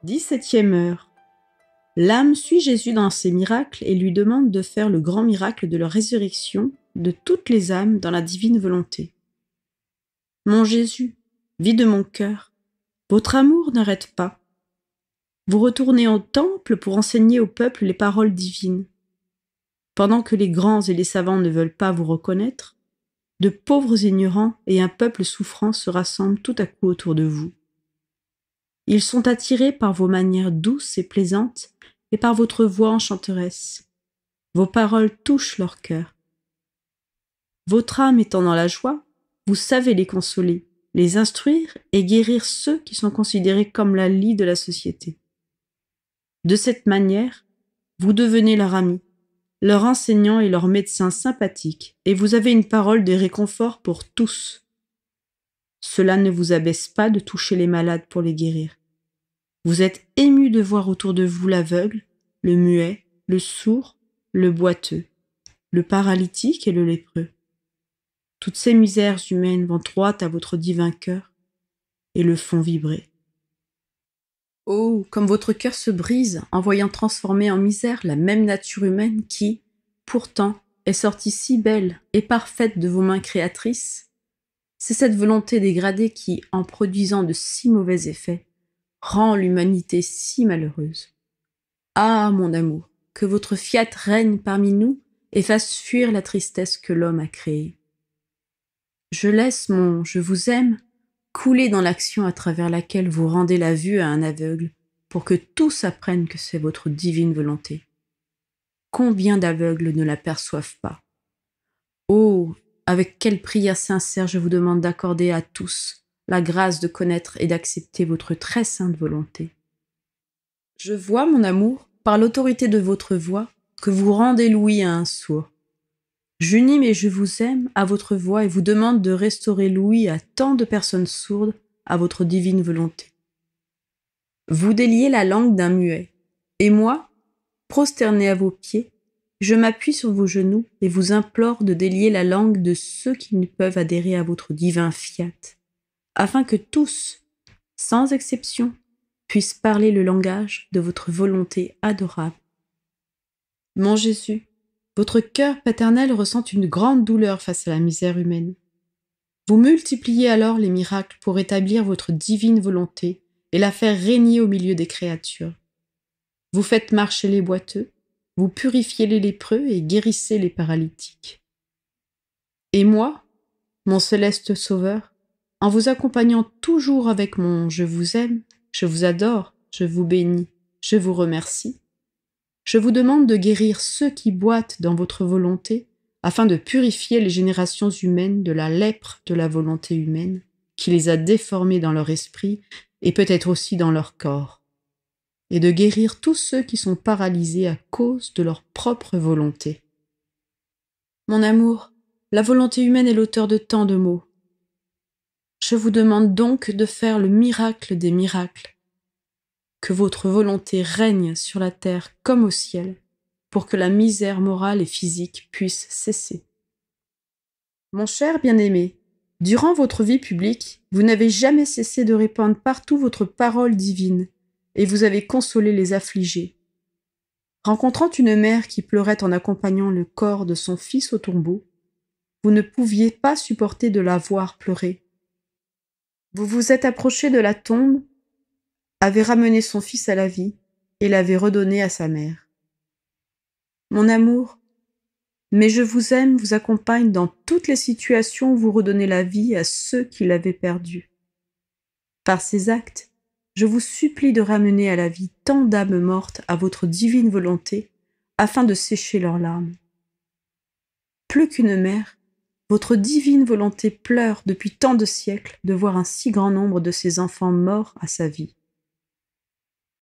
17e heure. L'âme suit Jésus dans ses miracles et lui demande de faire le grand miracle de la résurrection de toutes les âmes dans la divine volonté. Mon Jésus, vie de mon cœur, votre amour n'arrête pas. Vous retournez au temple pour enseigner au peuple les paroles divines. Pendant que les grands et les savants ne veulent pas vous reconnaître, de pauvres ignorants et un peuple souffrant se rassemblent tout à coup autour de vous. Ils sont attirés par vos manières douces et plaisantes et par votre voix enchanteresse. Vos paroles touchent leur cœur. Votre âme étant dans la joie, vous savez les consoler, les instruire et guérir ceux qui sont considérés comme la lie de la société. De cette manière, vous devenez leur ami, leur enseignant et leur médecin sympathique, et vous avez une parole de réconfort pour tous. Cela ne vous abaisse pas de toucher les malades pour les guérir. Vous êtes ému de voir autour de vous l'aveugle, le muet, le sourd, le boiteux, le paralytique et le lépreux. Toutes ces misères humaines vont droit à votre divin cœur et le font vibrer. Oh, comme votre cœur se brise en voyant transformer en misère la même nature humaine qui, pourtant, est sortie si belle et parfaite de vos mains créatrices. C'est cette volonté dégradée qui, en produisant de si mauvais effets, rend l'humanité si malheureuse. Ah, mon amour, que votre fiat règne parmi nous et fasse fuir la tristesse que l'homme a créée. Je laisse mon « je vous aime » couler dans l'action à travers laquelle vous rendez la vue à un aveugle pour que tous apprennent que c'est votre divine volonté. Combien d'aveugles ne l'aperçoivent pas? Oh, avec quelle prière sincère je vous demande d'accorder à tous la grâce de connaître et d'accepter votre très sainte volonté. Je vois, mon amour, par l'autorité de votre voix, que vous rendez l'ouïe à un sourd. J'unis mes « je vous aime » à votre voix et vous demande de restaurer l'ouïe à tant de personnes sourdes à votre divine volonté. Vous déliez la langue d'un muet, et moi, prosterné à vos pieds, je m'appuie sur vos genoux et vous implore de délier la langue de ceux qui ne peuvent adhérer à votre divin fiat, afin que tous, sans exception, puissent parler le langage de votre volonté adorable. Mon Jésus, votre cœur paternel ressent une grande douleur face à la misère humaine. Vous multipliez alors les miracles pour établir votre divine volonté et la faire régner au milieu des créatures. Vous faites marcher les boiteux, vous purifiez les lépreux et guérissez les paralytiques. Et moi, mon céleste Sauveur, en vous accompagnant toujours avec mon « je vous aime », je vous adore, je vous bénis, je vous remercie, je vous demande de guérir ceux qui boitent dans votre volonté afin de purifier les générations humaines de la lèpre de la volonté humaine qui les a déformées dans leur esprit et peut-être aussi dans leur corps, et de guérir tous ceux qui sont paralysés à cause de leur propre volonté. Mon amour, la volonté humaine est l'auteur de tant de maux. Je vous demande donc de faire le miracle des miracles, que votre volonté règne sur la terre comme au ciel, pour que la misère morale et physique puisse cesser. Mon cher bien-aimé, durant votre vie publique, vous n'avez jamais cessé de répandre partout votre parole divine, et vous avez consolé les affligés. Rencontrant une mère qui pleurait en accompagnant le corps de son fils au tombeau, vous ne pouviez pas supporter de la voir pleurer. Vous vous êtes approché de la tombe, avez ramené son fils à la vie et l'avez redonné à sa mère. Mon amour, mais je vous aime vous accompagne dans toutes les situations où vous redonnez la vie à ceux qui l'avaient perdue. Par ces actes, je vous supplie de ramener à la vie tant d'âmes mortes à votre divine volonté afin de sécher leurs larmes. Plus qu'une mère, votre divine volonté pleure depuis tant de siècles de voir un si grand nombre de ses enfants morts à sa vie.